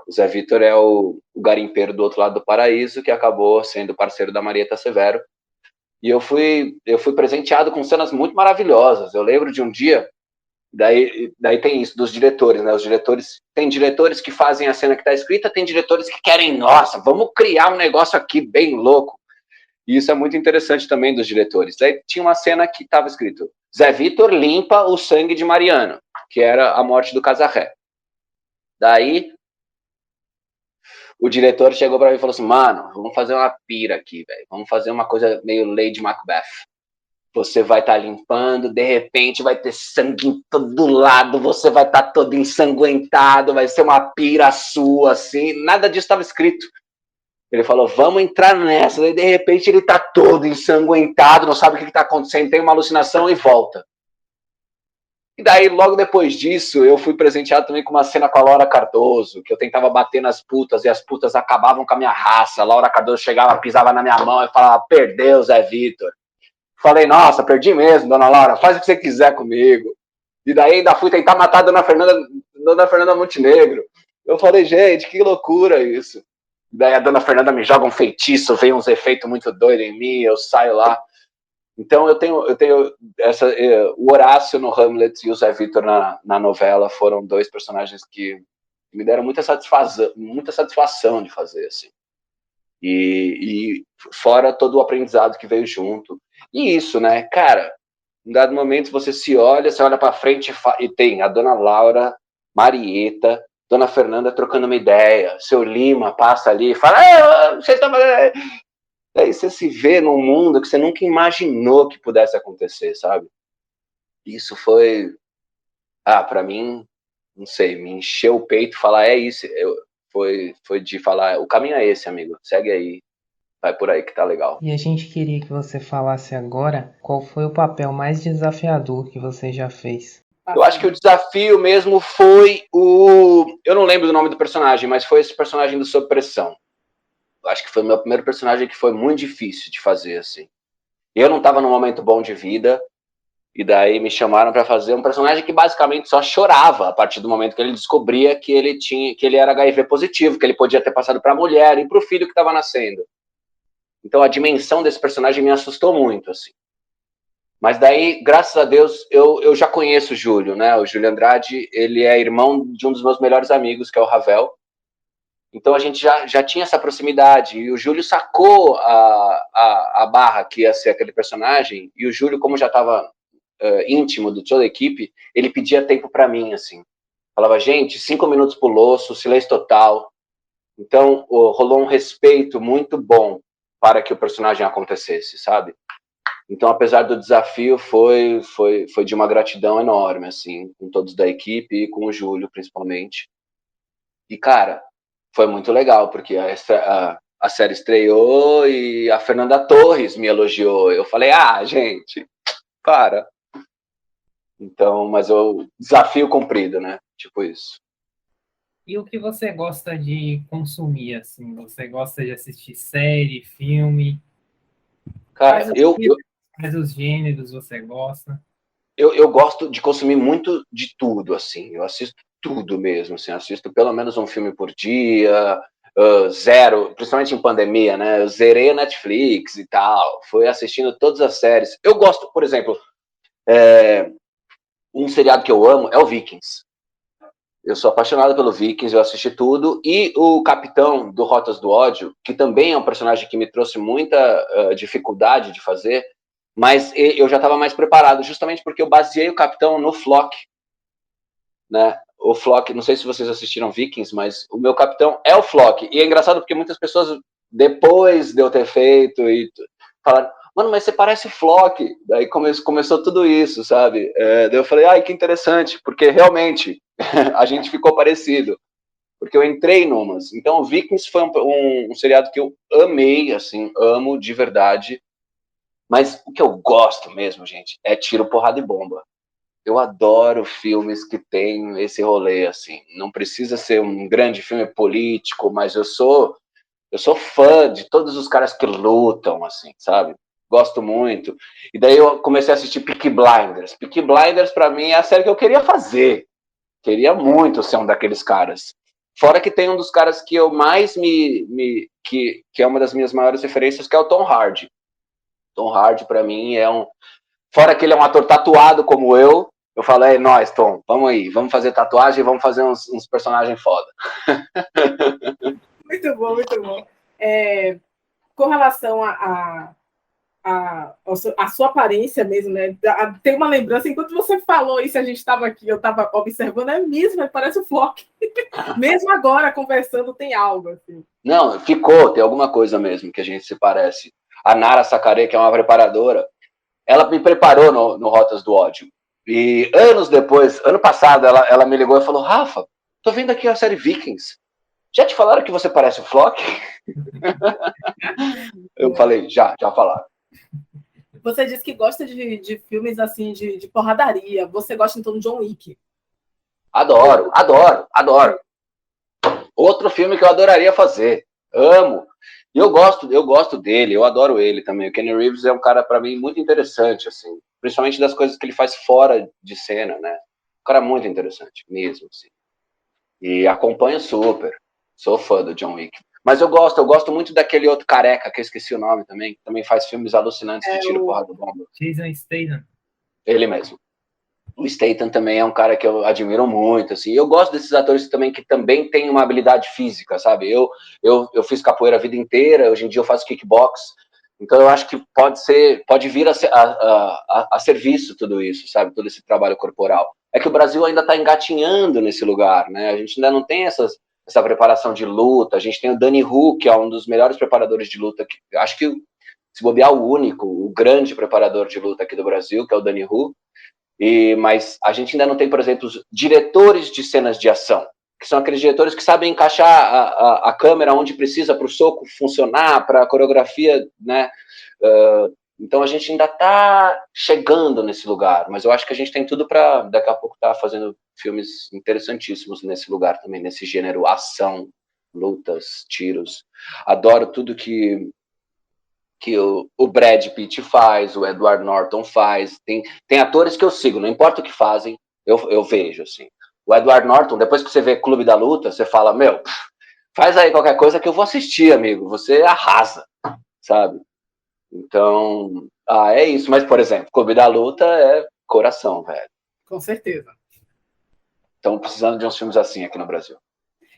O Zé Vitor é o garimpeiro do outro lado do paraíso, que acabou sendo parceiro da Marieta Severo. E eu fui presenteado com cenas muito maravilhosas. Eu lembro de um dia, daí tem isso, dos diretores, né? Tem diretores que fazem a cena que está escrita, tem diretores que querem, nossa, vamos criar um negócio aqui bem louco. E isso é muito interessante também dos diretores. Daí tinha uma cena que estava escrito, Zé Vitor limpa o sangue de Mariana, que era a morte do Casarré. Daí o diretor chegou para mim e falou assim, mano, vamos fazer uma pira aqui, velho. Vamos fazer uma coisa meio Lady Macbeth. Você vai estar limpando, de repente vai ter sangue em todo lado, você vai estar todo ensanguentado, vai ser uma pira sua, assim. Nada disso estava escrito. Ele falou, vamos entrar nessa. Daí, de repente, ele tá todo ensanguentado, não sabe o que está acontecendo, tem uma alucinação e volta. E daí, logo depois disso, eu fui presenteado também com uma cena com a Laura Cardoso, que eu tentava bater nas putas e as putas acabavam com a minha raça. A Laura Cardoso chegava, pisava na minha mão e falava, perdeu, Zé Vitor. Falei, nossa, perdi mesmo, dona Laura, faz o que você quiser comigo. E daí ainda fui tentar matar a Dona Fernanda Montenegro. Eu falei, gente, que loucura isso. Daí a Dona Fernanda me joga um feitiço, vem uns efeitos muito doidos em mim, eu saio lá. Então eu tenho o Horácio no Hamlet e o Zé Vitor na novela foram dois personagens que me deram muita satisfação de fazer, assim. E fora todo o aprendizado que veio junto. E isso, né, cara, em dado momento você olha para frente e tem a Dona Laura, Marieta, Dona Fernanda trocando uma ideia, seu Lima passa ali e fala, vocês estão fazendo... Daí você se vê num mundo que você nunca imaginou que pudesse acontecer, sabe? Isso foi, para mim, não sei, me encheu o peito, falar, é isso, foi de falar, o caminho é esse, amigo, segue aí, vai por aí que tá legal. E a gente queria que você falasse agora qual foi o papel mais desafiador que você já fez. Eu acho que o desafio mesmo foi eu não lembro do nome do personagem, mas foi esse personagem do Sob Pressão. Eu acho que foi o meu primeiro personagem que foi muito difícil de fazer, assim. Eu não estava num momento bom de vida, e daí me chamaram para fazer um personagem que basicamente só chorava a partir do momento que ele descobria que ele era HIV positivo, que ele podia ter passado para a mulher e para o filho que estava nascendo. Então a dimensão desse personagem me assustou muito, assim. Mas daí, graças a Deus, eu já conheço o Júlio, né? O Júlio Andrade, ele é irmão de um dos meus melhores amigos, que é o Ravel. Então a gente já tinha essa proximidade, e o Júlio sacou a barra que ia ser aquele personagem, e o Júlio, como já estava íntimo de toda a equipe, ele pedia tempo para mim, assim. Falava, gente, 5 minutos pro Losso, silêncio total. Então rolou um respeito muito bom para que o personagem acontecesse, sabe? Então, apesar do desafio, foi de uma gratidão enorme, assim, com todos da equipe e com o Júlio, principalmente. E, cara, foi muito legal, porque a série estreou e a Fernanda Torres me elogiou. Eu falei, gente, para. Então, mas o desafio cumprido, né? Tipo isso. E o que você gosta de consumir, assim? Você gosta de assistir série, filme? Cara, Quais os gêneros você gosta? Eu gosto de consumir muito de tudo, assim. Eu assisto tudo mesmo, assim. Assisto pelo menos um filme por dia, zero, principalmente em pandemia, né? Eu zerei a Netflix e tal. Fui assistindo todas as séries. Eu gosto, por exemplo, um seriado que eu amo é o Vikings. Eu sou apaixonado pelo Vikings, eu assisti tudo. E o capitão do Rotas do Ódio, que também é um personagem que me trouxe muita dificuldade de fazer, mas eu já estava mais preparado, justamente porque eu baseei o capitão no Flock, né? O Flock, não sei se vocês assistiram Vikings, mas o meu capitão é o Flock. E é engraçado porque muitas pessoas, depois de eu ter feito, e falaram, mano, mas você parece Flock. Daí começou tudo isso, sabe? Daí eu falei, que interessante, porque realmente a gente ficou parecido. Porque eu entrei numas. Então, o Vikings foi um seriado que eu amei, assim, amo de verdade. Mas o que eu gosto mesmo, gente, é tiro, porrada e bomba. Eu adoro filmes que tem esse rolê, assim. Não precisa ser um grande filme político, mas eu sou fã de todos os caras que lutam, assim, sabe? Gosto muito. E daí eu comecei a assistir Peaky Blinders. Peaky Blinders, pra mim, é a série que eu queria fazer. Queria muito ser um daqueles caras. Fora que tem um dos caras que eu mais que é uma das minhas maiores referências, que é o Tom Hardy. Tom Hardy, pra mim, é um... Fora que ele é um ator tatuado como eu falo, nós, Tom, vamos aí, vamos fazer tatuagem e vamos fazer uns personagens foda. Muito bom, muito bom. Com relação a sua aparência mesmo, né? Tem uma lembrança, enquanto você falou isso, a gente estava aqui, eu estava observando, é mesmo, parece o Flock. Mesmo agora, conversando, tem algo, assim. Não, tem alguma coisa mesmo que a gente se parece. A Nara Sacaré, que é uma preparadora, ela me preparou no Rotas do Ódio. E anos depois, ano passado, ela me ligou e falou, Rafa, tô vendo aqui a série Vikings. Já te falaram que você parece o Flock? Eu falei, já falaram. Você disse que gosta de filmes assim, de porradaria. Você gosta então de John Wick? Adoro. Outro filme que eu adoraria fazer. Amo. E eu gosto dele, eu adoro ele também. O Keanu Reeves é um cara, para mim, muito interessante, assim. Principalmente das coisas que ele faz fora de cena, né? cara muito interessante, mesmo, assim. E acompanho super. Sou fã do John Wick. Mas eu gosto muito daquele outro careca, que eu esqueci o nome também, que também faz filmes alucinantes de tiro, porrada, bomba. Jason Statham. Ele mesmo. O Statham também é um cara que eu admiro muito, assim. Eu gosto desses atores também que também têm uma habilidade física, sabe? Eu fiz capoeira a vida inteira, hoje em dia eu faço kickbox, então eu acho que pode vir a serviço tudo isso, sabe? Todo esse trabalho corporal. É que o Brasil ainda está engatinhando nesse lugar, né? A gente ainda não tem essa preparação de luta. A gente tem o Danny Hu, que é um dos melhores preparadores de luta, que acho que, se bobear, o grande preparador de luta aqui do Brasil, que é o Danny Hu. Mas a gente ainda não tem, por exemplo, os diretores de cenas de ação, que são aqueles diretores que sabem encaixar a câmera onde precisa para o soco funcionar, para a coreografia, né? Então a gente ainda está chegando nesse lugar, mas eu acho que a gente tem tudo para daqui a pouco estar fazendo filmes interessantíssimos nesse lugar também, nesse gênero ação, lutas, tiros. Adoro tudo que o Brad Pitt faz, o Edward Norton faz, tem atores que eu sigo, não importa o que fazem, eu vejo, assim. O Edward Norton, depois que você vê Clube da Luta, você fala, faz aí qualquer coisa que eu vou assistir, amigo, você arrasa, sabe? Então, é isso, mas, por exemplo, Clube da Luta é coração, velho. Com certeza. Estão precisando de uns filmes assim aqui no Brasil.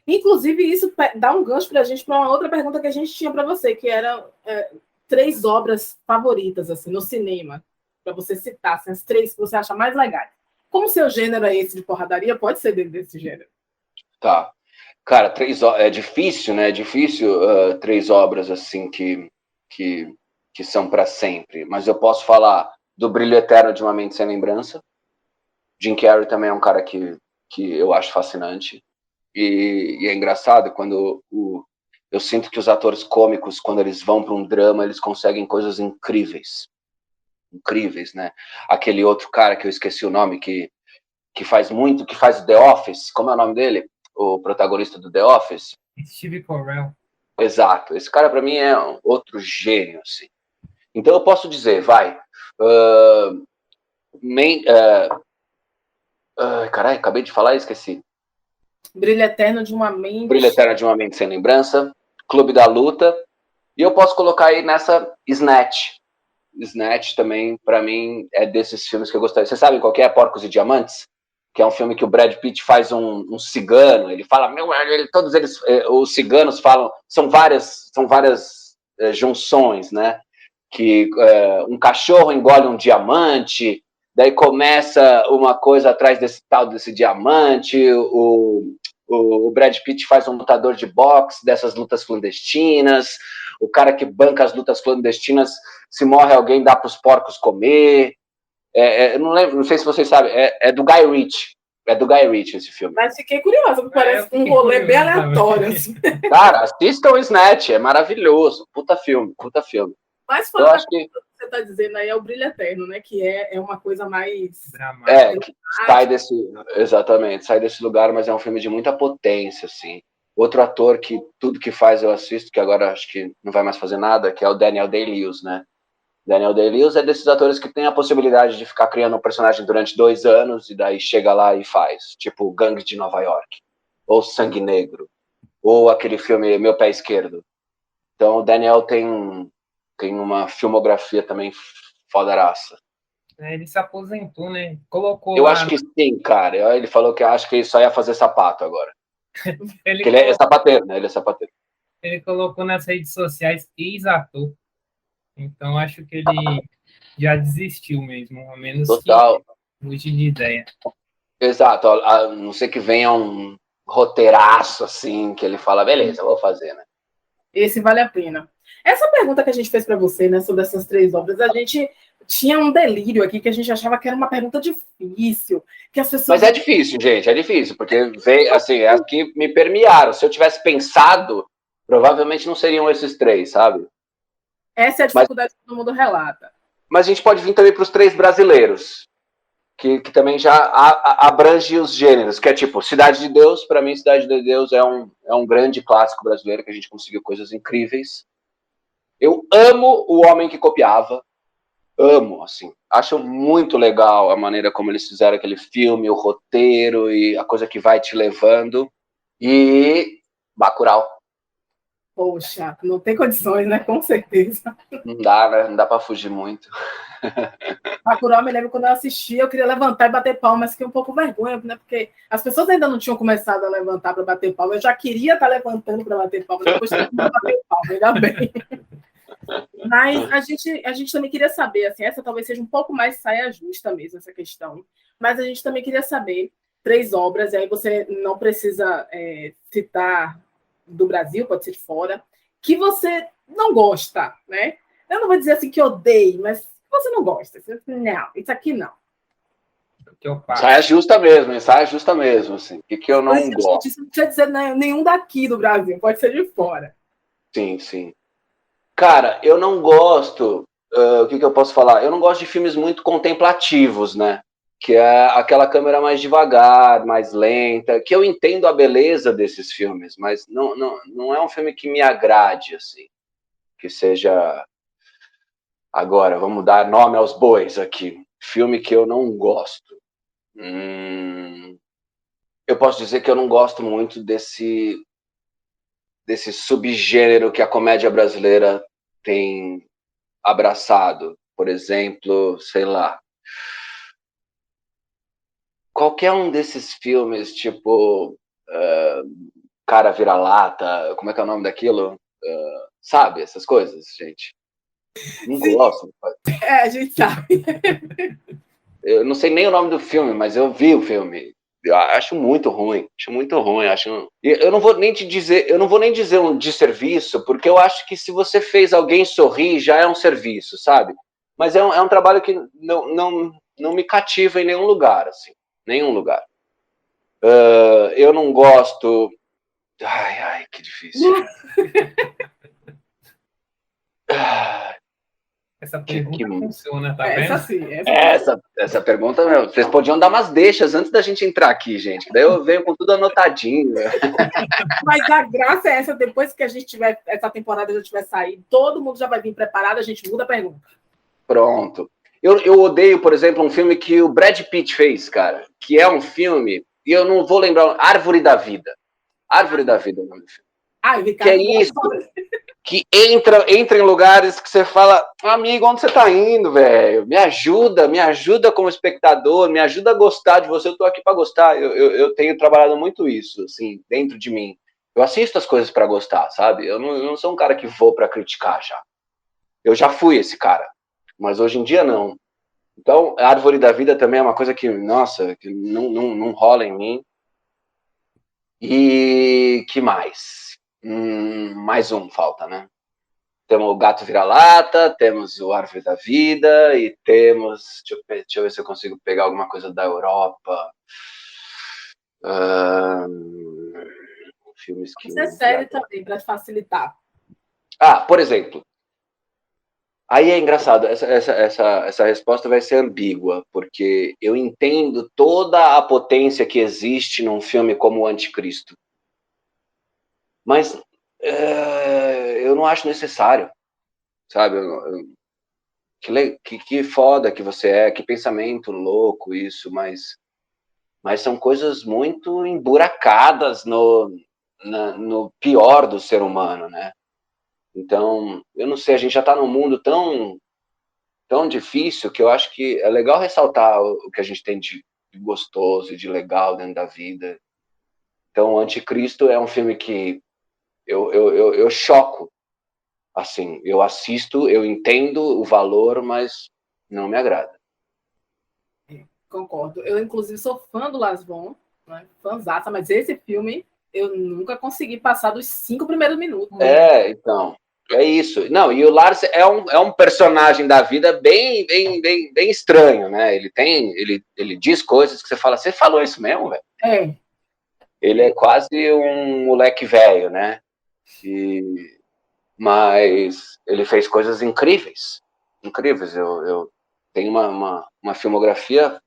Inclusive, isso dá um gancho para a gente, para uma outra pergunta que a gente tinha para você, que era 3 obras favoritas, assim, no cinema, para você citar, assim, as 3 que você acha mais legais. Como o seu gênero é esse de porradaria, pode ser dentro desse gênero. Tá. Cara, é difícil, né? É difícil 3 obras, assim, que são para sempre. Mas eu posso falar do Brilho Eterno de Uma Mente Sem Lembrança. Jim Carrey também é um cara que eu acho fascinante. E é engraçado quando eu sinto que os atores cômicos, quando eles vão para um drama, eles conseguem coisas incríveis. Incríveis, né? Aquele outro cara que eu esqueci o nome, que faz The Office. Como é o nome dele? O protagonista do The Office? Steve Carell. Exato. Esse cara, para mim, é outro gênio, assim. Então, eu posso dizer, caralho, acabei de falar e esqueci. Brilho Eterno de Uma Mente... Brilho Eterno de Uma Mente Sem Lembrança, Clube da Luta, e eu posso colocar aí nessa Snatch. Snatch também, pra mim, é desses filmes que eu gostaria. Vocês sabem qual que é Porcos e Diamantes? Que é um filme que o Brad Pitt faz um cigano, ele fala, todos eles, os ciganos falam, são várias junções, né? Que um cachorro engole um diamante, daí começa uma coisa atrás desse diamante, o Brad Pitt faz um lutador de boxe dessas lutas clandestinas, o cara que banca as lutas clandestinas, se morre alguém, dá para os porcos comer. Eu não lembro, não sei se vocês sabem, é do Guy Ritchie. É do Guy Ritchie esse filme. Mas fiquei curiosa, porque parece um rolê bem aleatório. Assim. Cara, assistam o Snatch, é maravilhoso. Puta filme. Mas fora que você está dizendo aí é o Brilho Eterno, né? Que é uma coisa mais... que sai desse lugar, mas é um filme de muita potência, assim. Outro ator que tudo que faz eu assisto, que agora acho que não vai mais fazer nada, que é o Daniel Day-Lewis, né? Daniel Day-Lewis é desses atores que tem a possibilidade de ficar criando um personagem durante 2 anos e daí chega lá e faz. Tipo Gangue de Nova York, ou Sangue Negro, ou aquele filme Meu Pé Esquerdo. Então o Daniel tem uma filmografia também foderaça. Ele se aposentou, né? Colocou eu acho que sim, cara. Ele falou que acho que ele só ia fazer sapato agora. Ele é sapateiro, né? Ele é sapateiro. Ele colocou nas redes sociais ex-ator. Então, acho que ele já desistiu mesmo, a menos Total. Que mude de ideia. Exato. A não ser que venha um roteiraço, assim, que ele fala, beleza, eu vou fazer, né? Esse vale a pena. Essa pergunta que a gente fez para você, né, sobre essas 3 obras, a gente tinha um delírio aqui, que a gente achava que era uma pergunta difícil. Que as pessoas... Mas é difícil, gente, porque veio, assim, as que me permearam. Se eu tivesse pensado, provavelmente não seriam esses 3, sabe? Essa é a dificuldade que todo mundo relata. Mas a gente pode vir também para os 3 brasileiros, que também já abrange os gêneros, que é tipo, Cidade de Deus. Para mim, Cidade de Deus é um grande clássico brasileiro, que a gente conseguiu coisas incríveis. Eu amo O Homem que Copiava. amo, assim. Acho muito legal a maneira como eles fizeram aquele filme, o roteiro e a coisa que vai te levando. E Bacurau. Poxa, não tem condições, né? Com certeza. Não dá, né? Não dá pra fugir muito. Bacurau, eu me lembro quando eu assisti, eu queria levantar e bater palma, mas fiquei um pouco vergonha, né? Porque as pessoas ainda não tinham começado a levantar para bater palma. Eu já queria estar levantando para bater palma, depois todo mundo bateu palma, ainda bem. Mas a gente também queria saber, assim, essa talvez seja um pouco mais saia justa mesmo, essa questão. Mas a gente também queria saber 3 obras, e aí você não precisa citar do Brasil, pode ser de fora, que você não gosta, né? Eu não vou dizer assim que odeio, mas você não gosta. Você, não, isso aqui não. Saia justa mesmo, hein? Saia justa mesmo, assim. O que eu não gosto? Isso não precisa dizer nenhum daqui do Brasil, pode ser de fora. Sim, sim. Cara, eu não gosto. O que eu posso falar? Eu não gosto de filmes muito contemplativos, né? Que é aquela câmera mais devagar, mais lenta, que eu entendo a beleza desses filmes, mas não é um filme que me agrade, assim. Que seja. Agora, vamos dar nome aos bois aqui. Filme que eu não gosto. Eu posso dizer que eu não gosto muito desse subgênero que a comédia brasileira tem abraçado. Por exemplo, sei lá, qualquer um desses filmes, tipo Cara Vira-Lata, como é que é o nome daquilo? Sabe, essas coisas, gente. Não gosto. A gente sabe. Eu não sei nem o nome do filme, mas eu vi o filme. Eu acho muito ruim, eu não vou nem te dizer, eu não vou nem dizer um desserviço, porque eu acho que se você fez alguém sorrir, já é um serviço, sabe? Mas é um trabalho que não me cativa em nenhum lugar, assim, nenhum lugar. Eu não gosto. Ai, que difícil. Essa pergunta funciona, tá vendo? Essa sim. Essa pergunta, meu, vocês podiam dar umas deixas antes da gente entrar aqui, gente. Daí eu venho com tudo anotadinho. Mas a graça é essa, depois que a gente tiver, essa temporada já tiver saído, todo mundo já vai vir preparado, a gente muda a pergunta. Pronto. Eu odeio, por exemplo, um filme que o Brad Pitt fez, cara, que é um filme, e eu não vou lembrar, Árvore da Vida. Árvore da Vida é o nome do filme. Que é isso, que entra em lugares que você fala, amigo, onde você tá indo, velho? Me ajuda como espectador, me ajuda a gostar de você, eu tô aqui para gostar. Eu tenho trabalhado muito isso, assim, dentro de mim. Eu assisto as coisas para gostar, sabe? Eu não sou um cara que vou para criticar já. Eu já fui esse cara, mas hoje em dia não. Então, a Árvore da Vida também é uma coisa que, nossa, que não rola em mim. E que mais? Mais um falta, né? Temos o Gato Vira-Lata, temos o Árvore da Vida e temos... Deixa eu ver se eu consigo pegar alguma coisa da Europa. Filmes que... Isso é série também, para facilitar. Por exemplo, aí é engraçado, essa resposta vai ser ambígua, porque eu entendo toda a potência que existe num filme como o Anticristo. Mas eu não acho necessário, sabe? Que foda que você é, que pensamento louco isso, mas são coisas muito emburacadas no pior do ser humano, né? Então, eu não sei, a gente já está num mundo tão difícil que eu acho que é legal ressaltar o que a gente tem de gostoso e de legal dentro da vida. Então, o Anticristo é um filme que eu choco. Assim, eu assisto, eu entendo o valor, mas não me agrada. Concordo. Eu, inclusive, sou fã do Lars von, né? Fãzaça, mas esse filme eu nunca consegui passar dos 5 primeiros minutos. Então, é isso. Não, e o Lars é um personagem da vida bem estranho, né? Ele diz coisas que você fala, você falou isso mesmo, velho? Ele é quase um moleque velho, né? Mas ele fez coisas incríveis. Incríveis. Eu tenho uma filmografia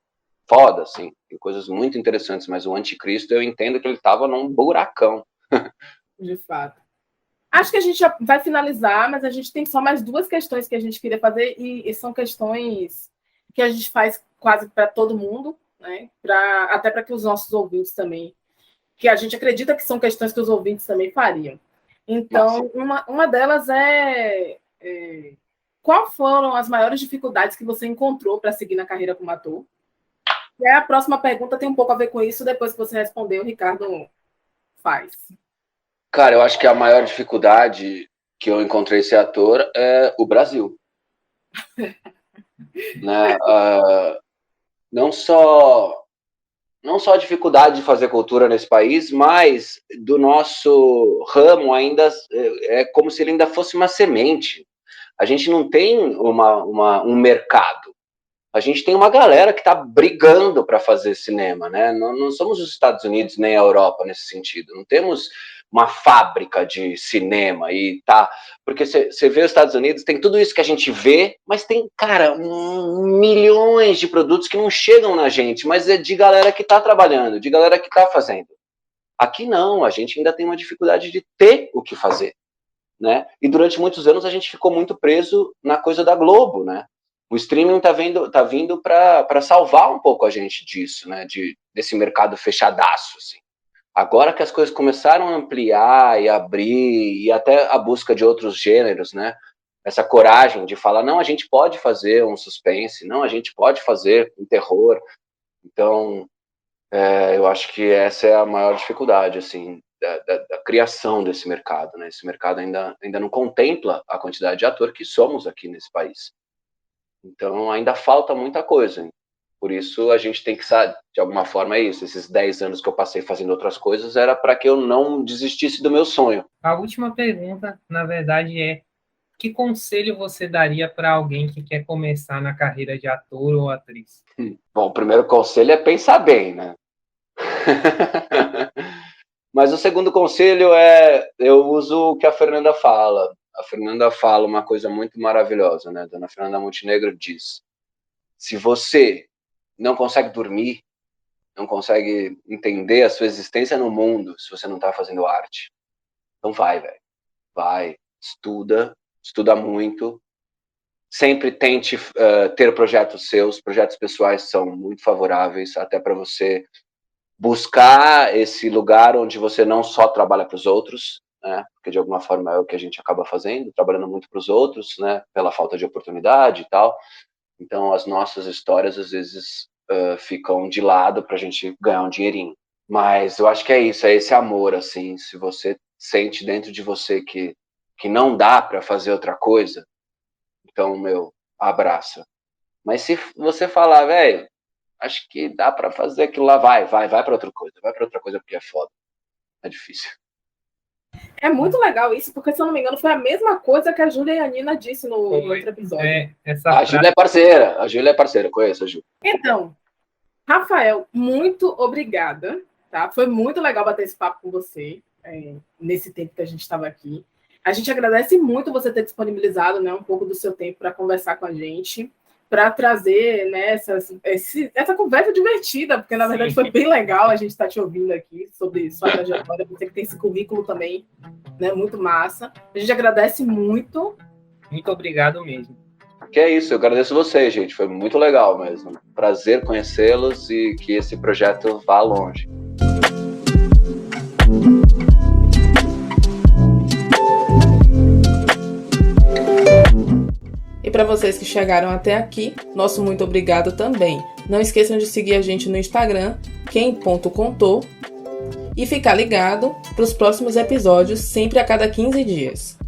foda, assim. Tem coisas muito interessantes, mas o Anticristo eu entendo que ele estava num buracão. De fato. Acho que a gente já vai finalizar, mas a gente tem só mais 2 questões que a gente queria fazer, e são questões que a gente faz quase para todo mundo, né? Até para que os nossos ouvintes também, que a gente acredita que são questões que os ouvintes também fariam. Então, uma delas qual foram as maiores dificuldades que você encontrou para seguir na carreira como ator? E a próxima pergunta tem um pouco a ver com isso, depois que você responder, o Ricardo faz. Cara, eu acho que a maior dificuldade que eu encontrei ser ator é o Brasil. Né? Não só a dificuldade de fazer cultura nesse país, mas do nosso ramo ainda é como se ele ainda fosse uma semente. A gente não tem um mercado. A gente tem uma galera que está brigando para fazer cinema, né? Não somos os Estados Unidos nem a Europa nesse sentido. Não temos uma fábrica de cinema e tá. Porque você vê os Estados Unidos, tem tudo isso que a gente vê, mas tem, cara, milhões de produtos que não chegam na gente, mas é de galera que está trabalhando, de galera que está fazendo. Aqui não, a gente ainda tem uma dificuldade de ter o que fazer, né? E durante muitos anos a gente ficou muito preso na coisa da Globo, né? O streaming tá vindo para salvar um pouco a gente disso, né? Desse mercado fechadaço, assim. Agora que as coisas começaram a ampliar e abrir, e até a busca de outros gêneros, né? Essa coragem de falar, não, a gente pode fazer um suspense, não, a gente pode fazer um terror. Então, eu acho que essa é a maior dificuldade, assim, da criação desse mercado, né? Esse mercado ainda não contempla a quantidade de ator que somos aqui nesse país. Então, ainda falta muita coisa. Por isso, a gente tem que saber, de alguma forma, é isso. Esses 10 anos que eu passei fazendo outras coisas era para que eu não desistisse do meu sonho. A última pergunta, na verdade, é: que conselho você daria para alguém que quer começar na carreira de ator ou atriz? Bom, o primeiro conselho é pensar bem, né? Mas o segundo conselho eu uso o que a Fernanda fala. A Fernanda fala uma coisa muito maravilhosa, né? Dona Fernanda Montenegro diz: se você não consegue dormir, não consegue entender a sua existência no mundo, se você não está fazendo arte, então vai, velho. Vai, estuda muito. Sempre tente ter projetos seus. Projetos pessoais são muito favoráveis, até para você buscar esse lugar onde você não só trabalha para os outros, né? Porque de alguma forma é o que a gente acaba fazendo, trabalhando muito para os outros, né? Pela falta de oportunidade e tal. Então as nossas histórias às vezes ficam de lado para a gente ganhar um dinheirinho. Mas eu acho que é isso, é esse amor, assim. Se você sente dentro de você que não dá para fazer outra coisa, então, abraça. Mas se você falar, velho, acho que dá para fazer aquilo lá, vai para outra coisa. Vai para outra coisa porque é foda. É difícil. É muito legal isso, porque, se eu não me engano, foi a mesma coisa que a Júlia e a Nina disse no outro episódio. A Júlia é parceira, conheço a Júlia. Então, Rafael, muito obrigada, tá? Foi muito legal bater esse papo com você, nesse tempo que a gente estava aqui. A gente agradece muito você ter disponibilizado, né, um pouco do seu tempo para conversar com a gente, para trazer, né, essa conversa divertida, porque, na verdade, foi bem legal a gente estar te ouvindo aqui sobre sua trajetória, você que tem esse currículo também, né, muito massa. A gente agradece muito. Muito obrigado mesmo. Que é isso, eu agradeço vocês, gente, foi muito legal mesmo. Prazer conhecê-los e que esse projeto vá longe. E para vocês que chegaram até aqui, nosso muito obrigado também. Não esqueçam de seguir a gente no Instagram, quem.contou, e ficar ligado para os próximos episódios, sempre a cada 15 dias.